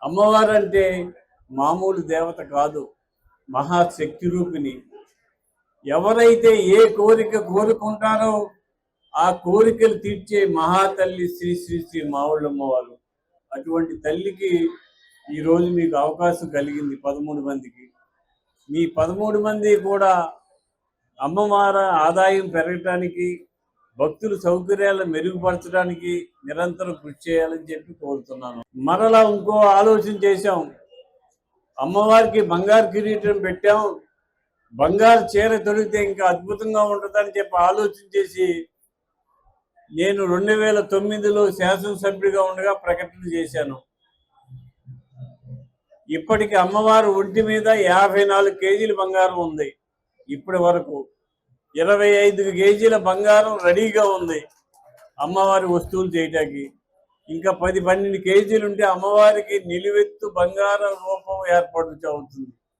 అమ్మవారంటే మామూలు దేవత కాదు, మహాశక్తి రూపిణి. ఎవరైతే ఏ కోరిక కోరుకుంటారో ఆ కోరికలు తీర్చే మహాతల్లి శ్రీ శ్రీ శ్రీ మావుళ్ళమ్మవారు. అటువంటి తల్లికి ఈరోజు మీకు అవకాశం కలిగింది 13 మందికి. మీ 13 మంది కూడా అమ్మవారి ఆదాయం పెరగటానికి, భక్తుల సౌకర్యాలను మెరుగుపరచడానికి నిరంతరం కృషి చేయాలని చెప్పి కోరుతున్నాను. మరలా ఇంకో ఆలోచన చేశాం. అమ్మవారికి బంగారు కిరీటం పెట్టాం, బంగారు చీర తొడిగితే ఇంకా అద్భుతంగా ఉంటుందని చెప్పి ఆలోచన చేసి నేను 2009లో శాసనసభ్యుడిగా ఉండగా ప్రకటన చేశాను. ఇప్పటికి అమ్మవారి ఒంటి మీద 54 కేజీల బంగారం ఉంది. ఇప్పటి వరకు 25 కేజీల బంగారం రెడీగా ఉంది అమ్మవారి వస్తువులు చేయటానికి. ఇంకా 10-12 కేజీలు ఉంటే అమ్మవారికి నిలువెత్తు బంగారం రూపం ఏర్పాటు అవుతుంది.